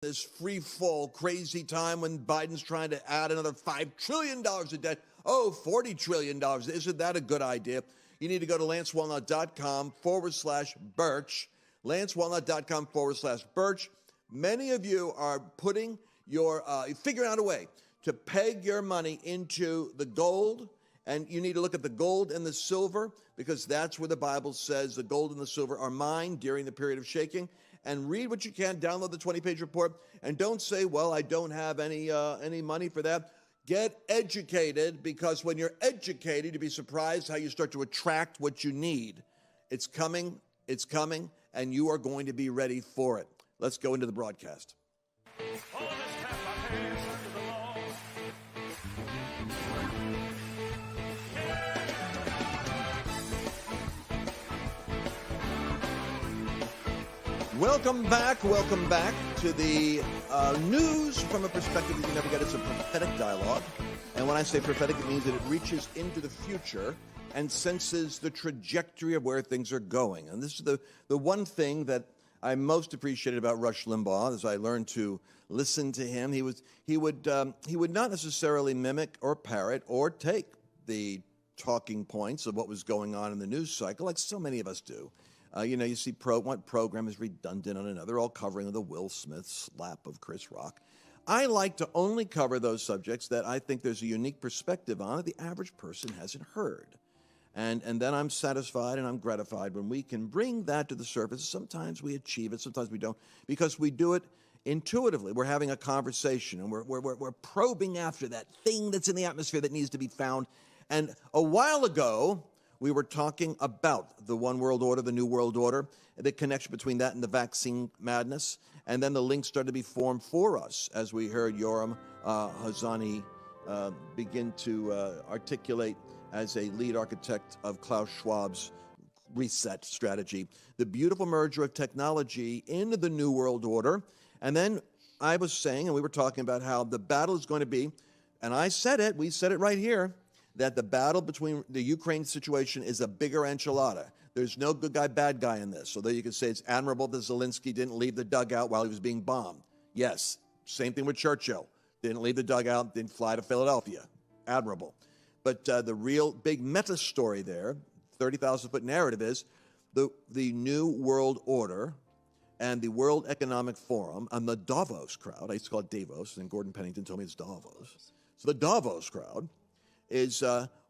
This free fall, crazy time when Biden's trying to add another $5 trillion of debt. Oh, $40 trillion. Isn't that a good idea? You need to go to lancewallnut.com/Birch. lancewallnut.com/Birch. Many of you are putting your, figuring out a way to peg your money into the gold. And you need to look at the gold and the silver because that's where the Bible says the gold and the silver are mine during the period of shaking. And read what you can, download the 20-page report, and don't say, well, I don't have any money for that. Get educated, because when you're educated, you'll be surprised how you start to attract what you need. It's coming, and you are going to be ready for it. Let's go into the broadcast. Welcome back to the news from a perspective that you never get. It's a prophetic dialogue. And when I say prophetic, it means that it reaches into the future and senses the trajectory of where things are going. And this is the one thing that I most appreciated about Rush Limbaugh as I learned to listen to him. He would not necessarily mimic or parrot or take the talking points of what was going on in the news cycle like so many of us do. You see one program is redundant on another, all covering the Will Smith slap of Chris Rock. I like to only cover those subjects that I think there's a unique perspective on that the average person hasn't heard. And then I'm satisfied and I'm gratified when we can bring that to the surface. Sometimes we achieve it, sometimes we don't, because we do it intuitively. We're having a conversation, and we're probing after that thing that's in the atmosphere that needs to be found. And a while ago, we were talking about the one world order, the new world order, the connection between that and the vaccine madness. And then the link started to be formed for us as we heard Yoram Hazani begin to articulate as a lead architect of Klaus Schwab's reset strategy, the beautiful merger of technology into the new world order. And then I was saying, and we were talking about how the battle is going to be, and I said it, we said it right here, that the battle between the Ukraine situation is a bigger enchilada. There's no good guy, bad guy in this. Although you could say it's admirable that Zelensky didn't leave the dugout while he was being bombed. Yes, same thing with Churchill. Didn't leave the dugout, didn't fly to Philadelphia. Admirable. But the real big meta story there, 30,000-foot narrative is the New World Order and the World Economic Forum and the Davos crowd. I used to call it Davos, and Gordon Pennington told me it's Davos. So the Davos crowd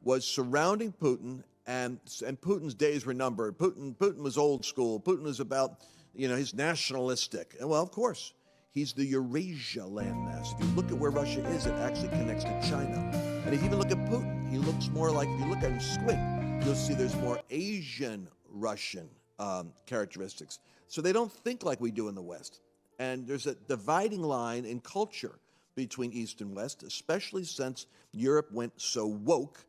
was surrounding Putin, and Putin's days were numbered. Putin was old school. Putin was about, he's nationalistic. And well, of course, he's the Eurasia landmass. If you look at where Russia is, it actually connects to China. And if you even look at Putin, he looks more like, if you look at him squint, you'll see there's more Asian Russian characteristics. So they don't think like we do in the West. And there's a dividing line in culture between East and West, especially since Europe went so woke,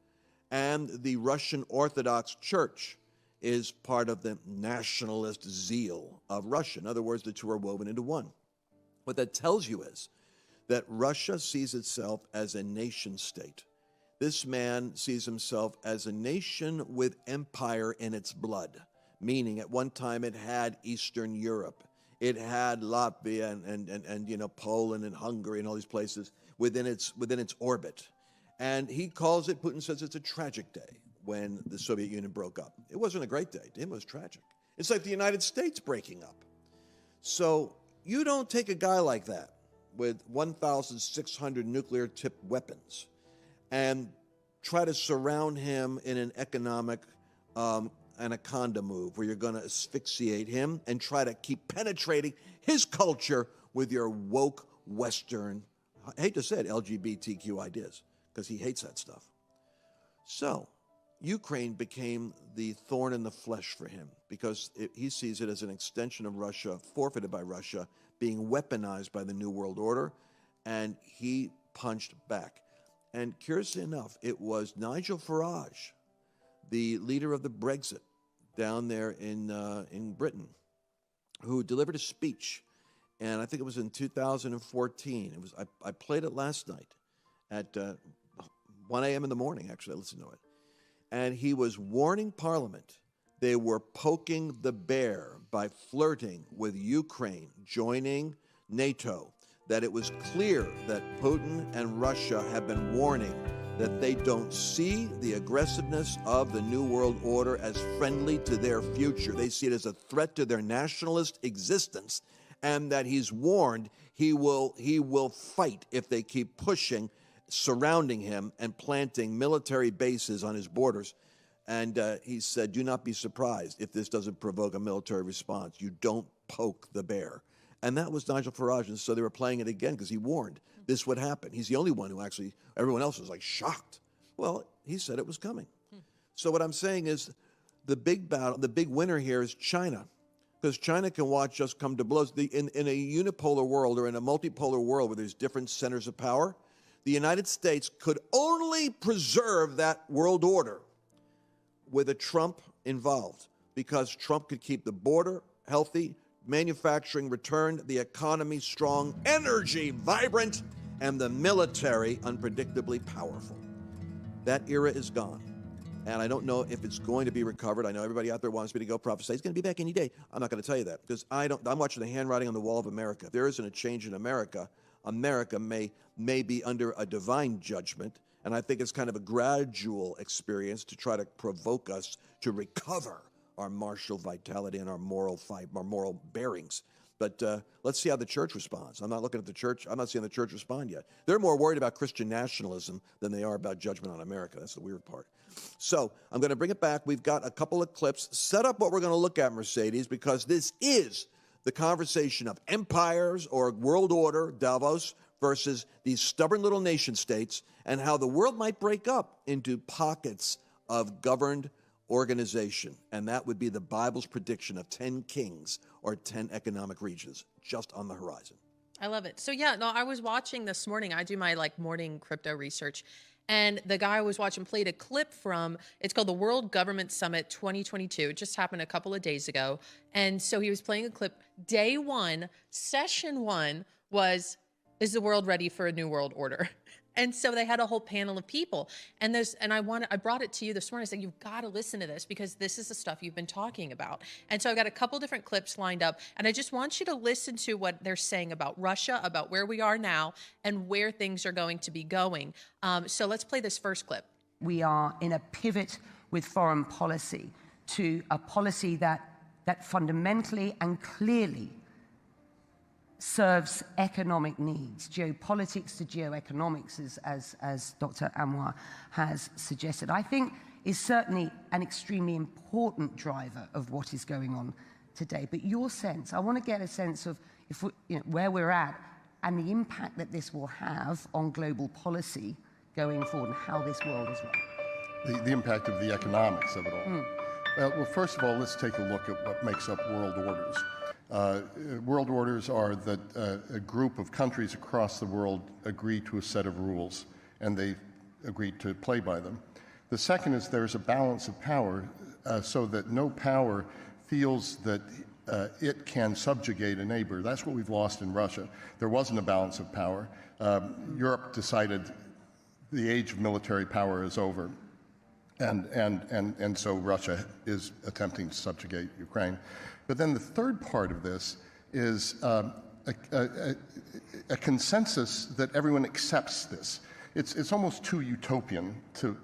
and the Russian Orthodox Church is part of the nationalist zeal of Russia. In other words, the two are woven into one. What that tells you is that Russia sees itself as a nation state. This man sees himself as a nation with empire in its blood, meaning at one time it had Eastern Europe. It had Latvia and Poland and Hungary and all these places within its orbit. And he calls it, Putin says it's a tragic day when the Soviet Union broke up. It wasn't a great day. To him, it was tragic. It's like the United States breaking up. So you don't take a guy like that with 1,600 nuclear-tipped weapons and try to surround him in an economic anaconda move where you're going to asphyxiate him and try to keep penetrating his culture with your woke Western, I hate to say it, LGBTQ ideas, because he hates that stuff. So Ukraine became the thorn in the flesh for him because he sees it as an extension of Russia, forfeited by Russia, being weaponized by the New World Order, and he punched back. And curiously enough, it was Nigel Farage, the leader of the Brexit down there in Britain, who delivered a speech, and I think it was in 2014. I played it last night at 1 a.m. in the morning, actually, I listened to it. And he was warning Parliament they were poking the bear by flirting with Ukraine, joining NATO, that it was clear that Putin and Russia have been warning that they don't see the aggressiveness of the New World Order as friendly to their future. They see it as a threat to their nationalist existence, and that he's warned he will fight if they keep pushing, surrounding him, and planting military bases on his borders. And he said, do not be surprised if this doesn't provoke a military response. You don't poke the bear. And that was Nigel Farage, and so they were playing it again because he warned this would happen. He's the only one who actually, everyone else was like shocked. Well, he said it was coming. So what I'm saying is the big battle, the big winner here is China, because China can watch us come to blows. In a unipolar world or in a multipolar world where there's different centers of power, the United States could only preserve that world order with a Trump involved, because Trump could keep the border healthy, manufacturing returned, the economy strong, energy vibrant, and the military unpredictably powerful. That era is gone. And I don't know if it's going to be recovered. I know everybody out there wants me to go prophesy. He's going to be back any day. I'm not going to tell you that, because I'm watching the handwriting on the wall of America. If there isn't a change in America, America may be under a divine judgment. And I think it's kind of a gradual experience to try to provoke us to recover our martial vitality and our moral bearings. But let's see how the church responds. I'm not looking at the church. I'm not seeing the church respond yet. They're more worried about Christian nationalism than they are about judgment on America. That's the weird part. So I'm going to bring it back. We've got a couple of clips. Set up what we're going to look at, Mercedes, because this is the conversation of empires or world order, Davos, versus these stubborn little nation states, and how the world might break up into pockets of governed organization. And that would be the Bible's prediction of 10 kings or 10 economic regions just on the horizon. I love it. So yeah, no, I was watching this morning. I do my morning crypto research. And the guy I was watching played a clip from, it's called the World Government Summit 2022. It just happened a couple of days ago. And so he was playing a clip. Day one, session one was, is the world ready for a new world order? And so they had a whole panel of people. And I brought it to you this morning. I said, you've got to listen to this, because this is the stuff you've been talking about. And so I've got a couple different clips lined up. And I just want you to listen to what they're saying about Russia, about where we are now, and where things are going to be going. So let's play this first clip. We are in a pivot with foreign policy to a policy that fundamentally and clearly serves economic needs, geopolitics to geoeconomics, as Dr. Anwar has suggested. I think is certainly an extremely important driver of what is going on today. But your sense, I want to get a sense of where we're at and the impact that this will have on global policy going forward and how this world is run. The impact of the economics of it all. Well, first of all, let's take a look at what makes up world orders. World orders are that a group of countries across the world agree to a set of rules, and they agree to play by them. The second is there's a balance of power, so that no power feels that it can subjugate a neighbor. That's what we've lost in Russia. There wasn't a balance of power. Europe decided the age of military power is over. And so Russia is attempting to subjugate Ukraine. But then the third part of this is a consensus that everyone accepts this. It's almost too utopian to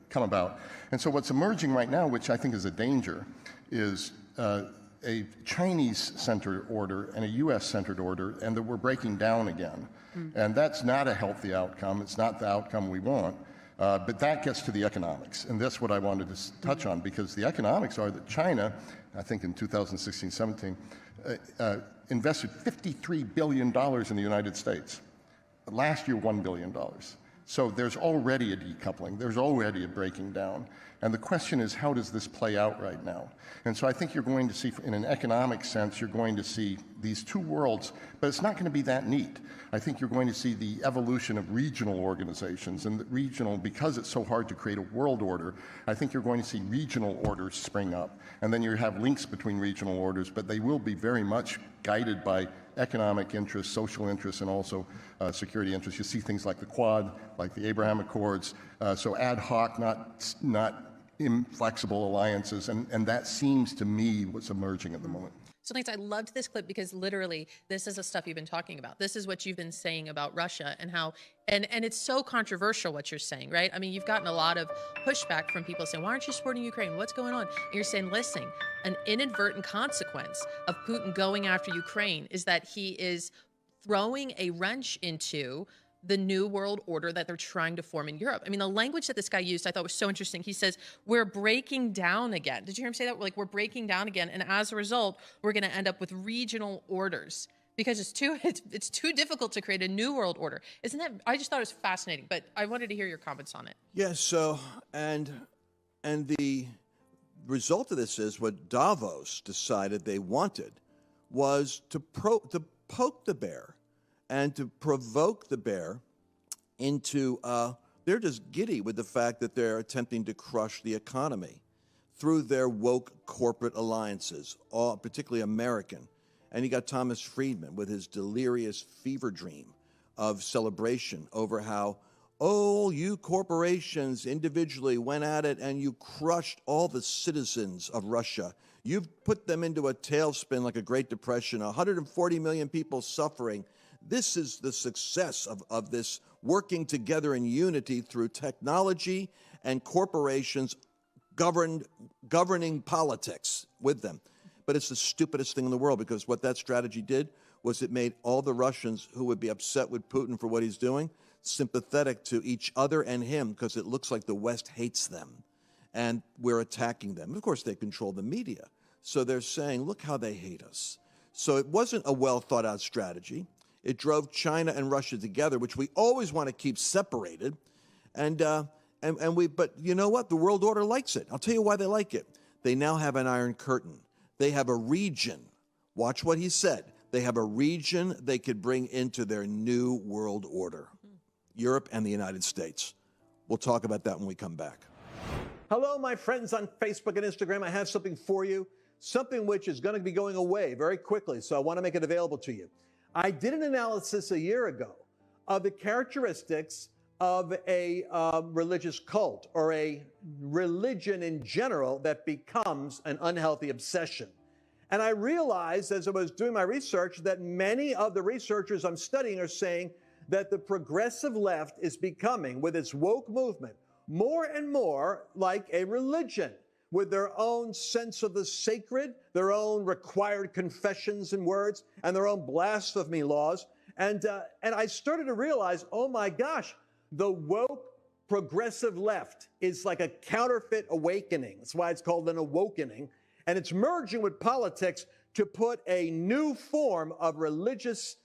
come about. And so what's emerging right now, which I think is a danger, is a Chinese-centered order and a U.S.-centered order, and that we're breaking down again. And that's not a healthy outcome. It's not the outcome we want. But that gets to the economics, and that's what I wanted to touch on, because the economics are that China, I think in 2016-17, invested $53 billion in the United States. Last year, $1 billion. So there's already a decoupling. There's already a breaking down. And the question is, how does this play out right now? And so I think you're going to see, in an economic sense, you're going to see these two worlds, but it's not going to be that neat. I think you're going to see the evolution of regional organizations, and regional, because it's so hard to create a world order, I think you're going to see regional orders spring up. And then you have links between regional orders, but they will be very much guided by economic interests, social interests, and also security interests. You see things like the Quad, like the Abraham Accords, so ad hoc, not inflexible alliances, and that seems to me what's emerging at the moment. So Lance, I loved this clip because literally this is the stuff you've been talking about. This is what you've been saying about Russia and how, and it's so controversial what you're saying, right? I mean, you've gotten a lot of pushback from people saying, why aren't you supporting Ukraine? What's going on? And you're saying, listen, an inadvertent consequence of Putin going after Ukraine is that he is throwing a wrench into the new world order that they're trying to form in Europe. I mean, the language that this guy used, I thought was so interesting. He says, we're breaking down again. Did you hear him say that? Like, we're breaking down again. And as a result, we're going to end up with regional orders because it's too difficult to create a new world order. Isn't that, I just thought it was fascinating, but I wanted to hear your comments on it. Yes, so, and the result of this is what Davos decided they wanted was to poke the bear and to provoke the bear into, they're just giddy with the fact that they're attempting to crush the economy through their woke corporate alliances, all particularly American. And you got Thomas Friedman with his delirious fever dream of celebration over how, oh, you corporations individually went at it and you crushed all the citizens of Russia. You've put them into a tailspin like a Great Depression, 140 million people suffering. This is the success of this working together in unity through technology and corporations governing politics with them. But it's the stupidest thing in the world, because what that strategy did was it made all the Russians who would be upset with Putin for what he's doing sympathetic to each other and him, because it looks like the West hates them and we're attacking them. Of course, they control the media. So they're saying, look how they hate us. So it wasn't a well thought out strategy. It drove China and Russia together, which we always want to keep separated. But you know what? The world order likes it. I'll tell you why they like it. They now have an iron curtain. They have a region. Watch what he said. They have a region they could bring into their new world order. Europe and the United States. We'll talk about that when we come back. Hello, my friends on Facebook and Instagram. I have something for you, something which is going to be going away very quickly, so I want to make it available to you. I did an analysis a year ago of the characteristics of a religious cult or a religion in general that becomes an unhealthy obsession. And I realized as I was doing my research that many of the researchers I'm studying are saying that the progressive left is becoming, with its woke movement, more and more like a religion, with their own sense of the sacred, their own required confessions and words, and their own blasphemy laws. And I started to realize, oh my gosh, the woke progressive left is like a counterfeit awakening. That's why it's called an awakening. And it's merging with politics to put a new form of religious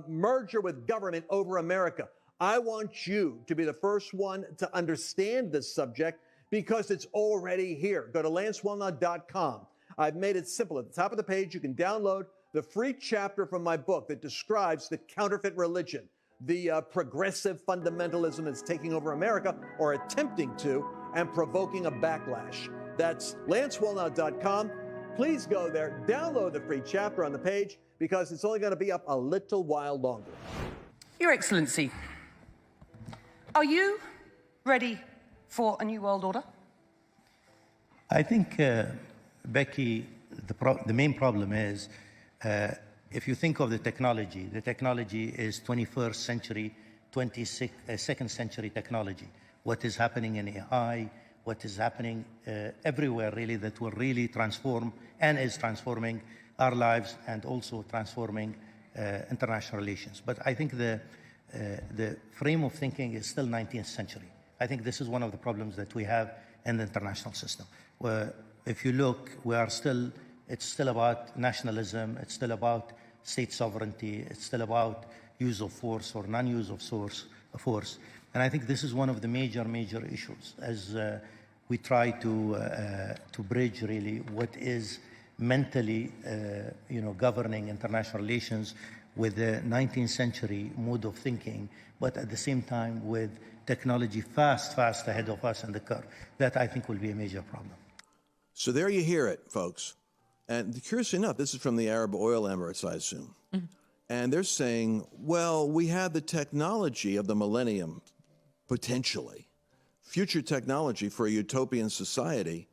merger with government over America. I want you to be the first one to understand this subject, because it's already here. Go to LanceWallnau.com. I've made it simple. At the top of the page, you can download the free chapter from my book that describes the counterfeit religion, the progressive fundamentalism that's taking over America, or attempting to, and provoking a backlash. That's LanceWallnau.com. Please go there, download the free chapter on the page, because it's only going to be up a little while longer. Your Excellency, are you ready for a new world order? I think, Becky, the main problem is, if you think of the technology is 21st century, 22nd century technology. What is happening in AI, what is happening everywhere, really, that will really transform and is transforming our lives and also transforming international relations. But I think the frame of thinking is still 19th century. I think this is one of the problems that we have in the international system. Where if you look, it's still about nationalism, it's still about state sovereignty, it's still about use of force or non-use of force. And I think this is one of the major issues as we try to bridge really what is mentally, governing international relations with the 19th century mode of thinking, but at the same time with technology fast ahead of us in the curve. That, I think, will be a major problem. So there you hear it, folks. And curiously enough, this is from the Arab oil emirates, I assume. Mm-hmm. And they're saying, well, we have the technology of the millennium, potentially, future technology for a utopian society,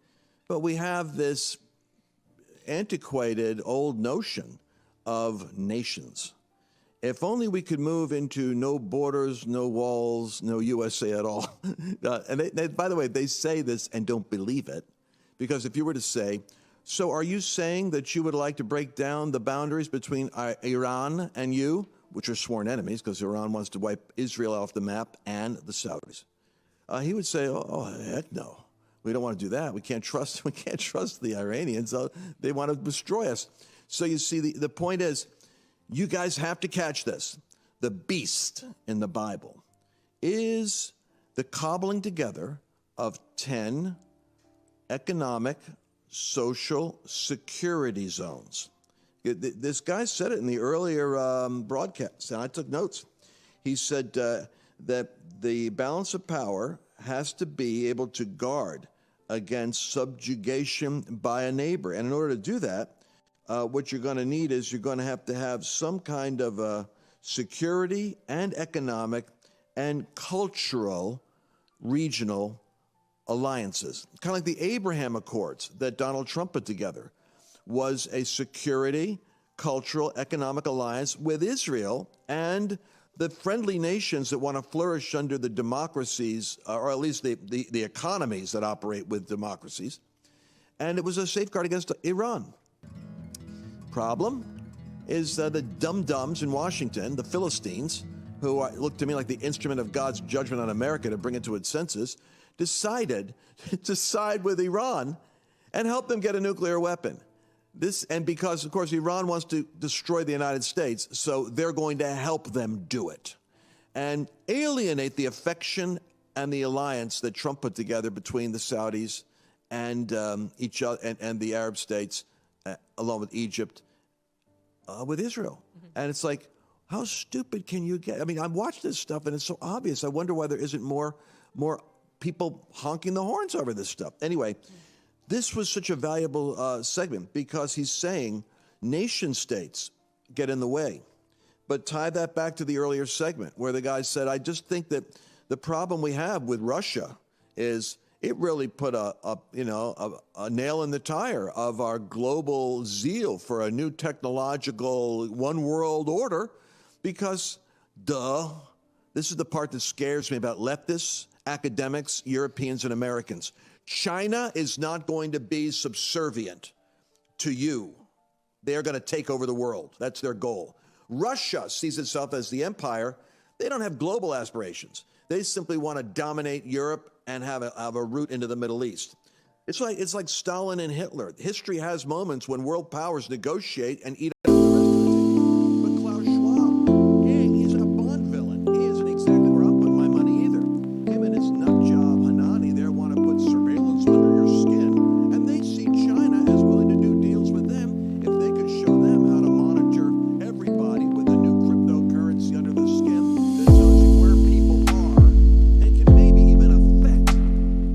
but we have this antiquated old notion of nations. If only we could move into no borders, no walls, no USA at all. And by the way, they say this and don't believe it, because if you were to say, so are you saying that you would like to break down the boundaries between Iran and you, which are sworn enemies because Iran wants to wipe Israel off the map and the Saudis? He would say, oh, heck no. We don't want to do that. We can't trust the Iranians. They want to destroy us. So you see, the point is, you guys have to catch this. The beast in the Bible is the cobbling together of 10 economic, social security zones. This guy said it in the earlier broadcast, and I took notes. He said that the balance of power has to be able to guard against subjugation by a neighbor. And in order to do that, what you're going to need is you're going to have some kind of security and economic and cultural regional alliances. Kind of like the Abraham Accords that Donald Trump put together was a security, cultural, economic alliance with Israel and the friendly nations that want to flourish under the democracies, or at least the economies that operate with democracies. And it was a safeguard against Iran. Problem is the dum-dums in Washington, the Philistines, who look to me like the instrument of God's judgment on America to bring it to its senses, decided to side with Iran and help them get a nuclear weapon. And because, of course, Iran wants to destroy the United States, so they're going to help them do it and alienate the affection and the alliance that Trump put together between the Saudis and each other and the Arab states, along with Egypt, with Israel. Mm-hmm. And it's like, how stupid can you get? I mean, I watch this stuff and it's so obvious. I wonder why there isn't more people honking the horns over this stuff. Anyway, this was such a valuable segment because he's saying nation states get in the way. But tie that back to the earlier segment where the guy said, I just think that the problem we have with Russia is it really put a nail in the tire of our global zeal for a new technological one world order because, this is the part that scares me about leftists, academics, Europeans, and Americans. China is not going to be subservient to you. They're going to take over the world. That's their goal. Russia sees itself as the empire. They don't have global aspirations. They simply want to dominate Europe and have a route into the Middle East. It's like Stalin and Hitler. History has moments when world powers negotiate and eat. But Klaus Schwab, he's a Bond villain. He isn't exactly where I'm putting my money either. Him and his nut job Hanani there want to put surveillance under your skin, and they see China as willing to do deals with them if they could show them how to monitor everybody with a new cryptocurrency under the skin that tells you where people are and can maybe even affect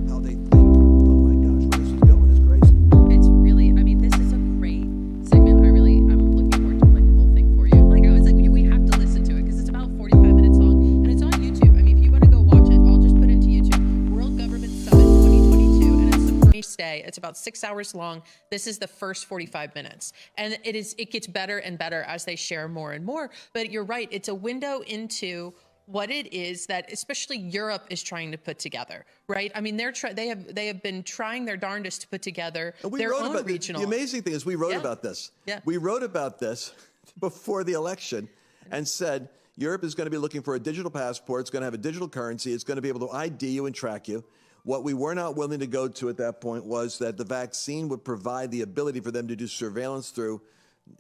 how they think. Oh my gosh, where this is going is crazy. It's really, I mean, this is a great segment. I'm looking forward to playing the whole thing for you. Like I was like, we have to listen to it because it's about 45 minutes long and it's on YouTube. I mean, if you want to go watch it, I'll just put it into YouTube. World Government Summit 2022, and it's the first day. It's about 6 hours long. This is the first 45 minutes. And it gets better and better as they share more and more. But you're right, it's a window into what it is that especially Europe is trying to put together, right? I mean, they have been trying their darndest to put together their own regional. The amazing thing is we wrote about this. Yeah. We wrote about this before the election and said Europe is going to be looking for a digital passport. It's going to have a digital currency. It's going to be able to ID you and track you. What we were not willing to go to at that point was that the vaccine would provide the ability for them to do surveillance through,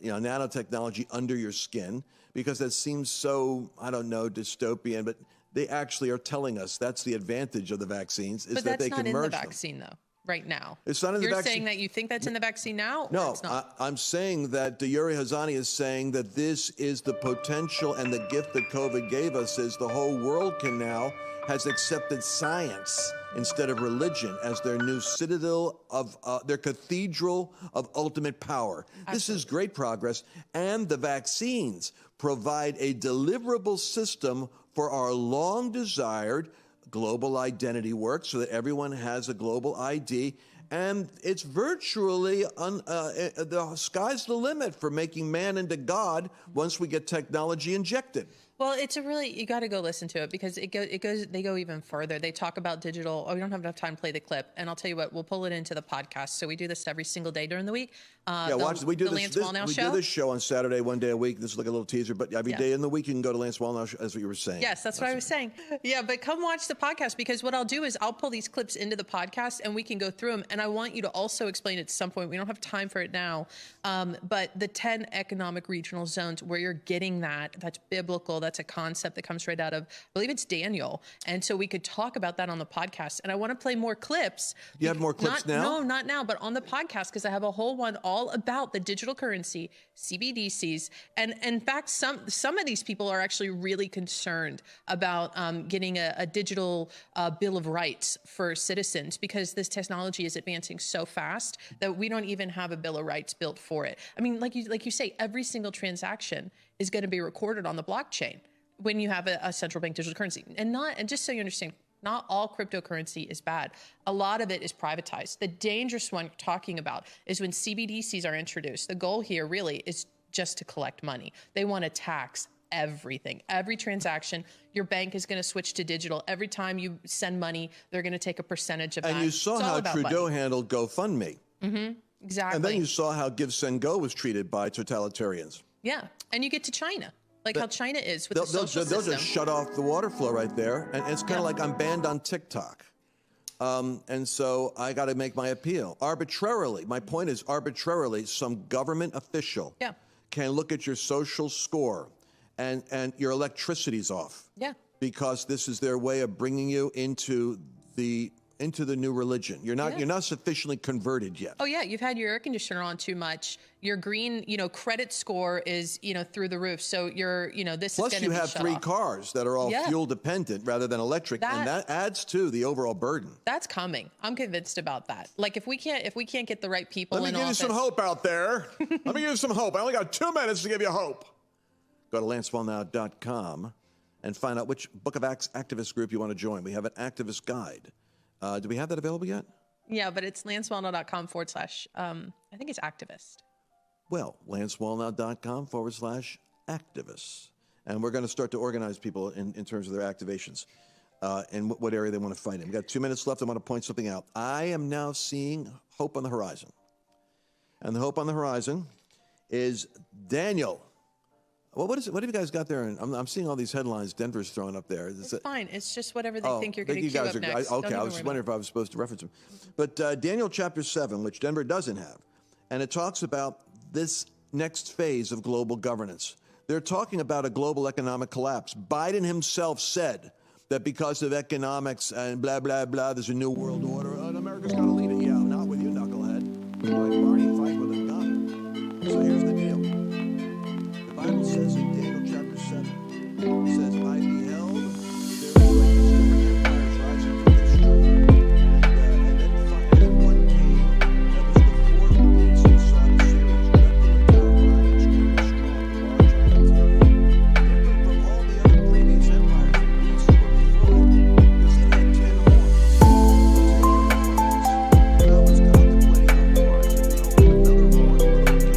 nanotechnology under your skin, because that seems so, I don't know, dystopian, but they actually are telling us that's the advantage of the vaccines is that they can merge them. But that's not in the vaccine, though, right now. It's not in the vaccine. You're saying that you think that's in the vaccine now? No, it's not? I'm saying that Yuri Hazani is saying that this is the potential and the gift that COVID gave us is the whole world has accepted science instead of religion as their new citadel of their cathedral of ultimate power. Absolutely. This is great progress, and the vaccines provide a deliverable system for our long-desired global identity work so that everyone has a global ID And it's virtually, the sky's the limit for making man into God once we get technology injected. Well, it's a really, you got to go listen to it because they go even further. They talk about digital. Oh, we don't have enough time to play the clip. And I'll tell you what, we'll pull it into the podcast. So we do this every single day during the week. Watch. We do the this. Lance Wallnau show. We do this show on Saturday, one day a week. This is like a little teaser, but every day in the week you can go to Lance Wallnau, as what you were saying. Yes, that's what I was saying. Yeah, but come watch the podcast because what I'll do is I'll pull these clips into the podcast and we can go through them. And I want you to also explain at some point. We don't have time for it now, but the 10 economic regional zones where you're getting that's biblical. That's a concept that comes right out of, I believe it's Daniel. And so we could talk about that on the podcast. And I want to play more clips. You have more clips now? No, not now, but on the podcast because I have a whole one all about the digital currency, CBDCs. And in fact, some of these people are actually really concerned about getting a digital Bill of Rights for citizens because this technology is advancing so fast that we don't even have a Bill of Rights built for it. I mean, like you say, every single transaction is going to be recorded on the blockchain when you have a central bank digital currency. And just so you understand, not all cryptocurrency is bad. A lot of it is privatized. The dangerous one you're talking about is when CBDCs are introduced. The goal here really is just to collect money. They want to tax everything. Every transaction, your bank is going to switch to digital. Every time you send money, they're going to take a percentage of that. And you saw how Trudeau handled GoFundMe. Mm-hmm. Exactly. And then you saw how Give, Send, Go was treated by totalitarians. Yeah. And you get to China. How China is with the social system. They'll just shut off the water flow right there. And it's kind of like I'm banned on TikTok. And so I got to make my appeal. Arbitrarily, my point is arbitrarily, some government official can look at your social score and your electricity's off. Yeah. Because this is their way of bringing you into the new religion. You're not sufficiently converted yet. Oh yeah, you've had your air conditioner on too much. Your green, credit score is, through the roof. So you're, this Plus is going to be you have shut 3 off. cars that are all fuel dependent rather than electric, and that adds to the overall burden. That's coming. I'm convinced about that. Like if we can't get the right people in office. Let me give you some hope out there. Let me give you some hope. I only got 2 minutes to give you hope. Go to lancewallnau.com and find out which Book of Acts activist group you want to join. We have an activist guide. Do we have that available yet? Yeah, but it's lancewallnau.com / I think it's activist. Well, lancewallnau.com / activists. And we're going to start to organize people in terms of their activations and what area they want to fight in. We've got 2 minutes left. I want to point something out. I am now seeing hope on the horizon. And the hope on the horizon is Daniel. Well, what is it? What have you guys got there? I'm seeing all these headlines Denver's throwing up there. It's fine. It's just whatever they think you're going to queue up next. Okay, I was just wondering if I was supposed to reference them. But Daniel chapter 7, which Denver doesn't have, and it talks about this next phase of global governance. They're talking about a global economic collapse. Biden himself said that because of economics and blah, blah, blah, there's a new world order, and America's got to lead it. Yeah, not with you, knucklehead. Like Barney, fight with a gun. So here's the deal. The Bible says in Daniel chapter 7, it says, I beheld, there was like these different empires rising from history, and then one came that was the fourth beast and saw the series, dreadful and terrifying, extremely strong, large and different from all the other previous empires and beasts that were before it, because it had 10 horns. And I was contemplating the horns, and behold, another horn came up among them, and 3 of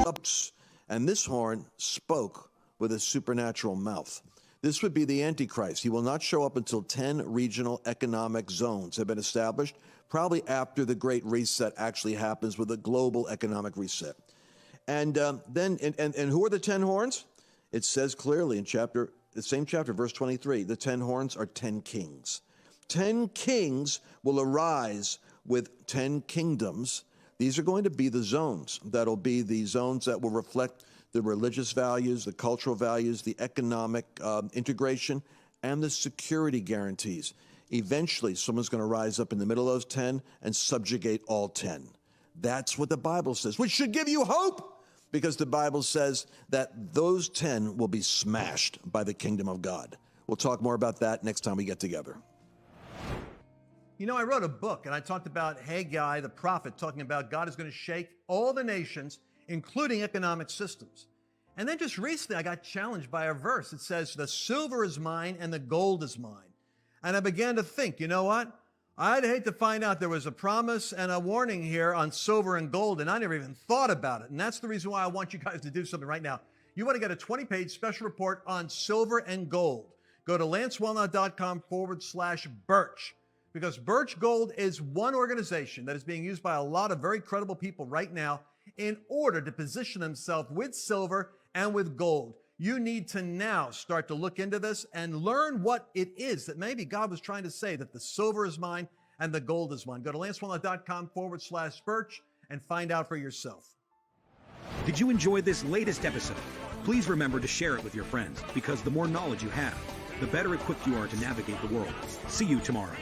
the first and this horn spoke with a supernatural mouth. This would be the Antichrist. He will not show up until 10 regional economic zones have been established, probably after the Great Reset actually happens with a global economic reset. And then who are the 10 horns? It says clearly in the same chapter, verse 23, the 10 horns are 10 kings. 10 kings will arise with 10 kingdoms. These are going to be the zones. That'll be the zones that will reflect the religious values, the cultural values, the economic integration, and the security guarantees. Eventually, someone's going to rise up in the middle of those 10 and subjugate all 10. That's what the Bible says, which should give you hope, because the Bible says that those 10 will be smashed by the kingdom of God. We'll talk more about that next time we get together. You know, I wrote a book and I talked about Haggai, the prophet, talking about God is going to shake all the nations, including economic systems. And then just recently I got challenged by a verse. It says, the silver is mine and the gold is mine. And I began to think, you know what? I'd hate to find out there was a promise and a warning here on silver and gold, and I never even thought about it. And that's the reason why I want you guys to do something right now. You want to get a 20-page special report on silver and gold. Go to lancewallnau.com/Birch, because Birch Gold is one organization that is being used by a lot of very credible people right now in order to position themselves with silver and with gold. You need to now start to look into this and learn what it is that maybe God was trying to say, that the silver is mine and the gold is mine. Go to lancewallnau.com/Birch and find out for yourself. Did you enjoy this latest episode? Please remember to share it with your friends, because the more knowledge you have, the better equipped you are to navigate the world. See you tomorrow.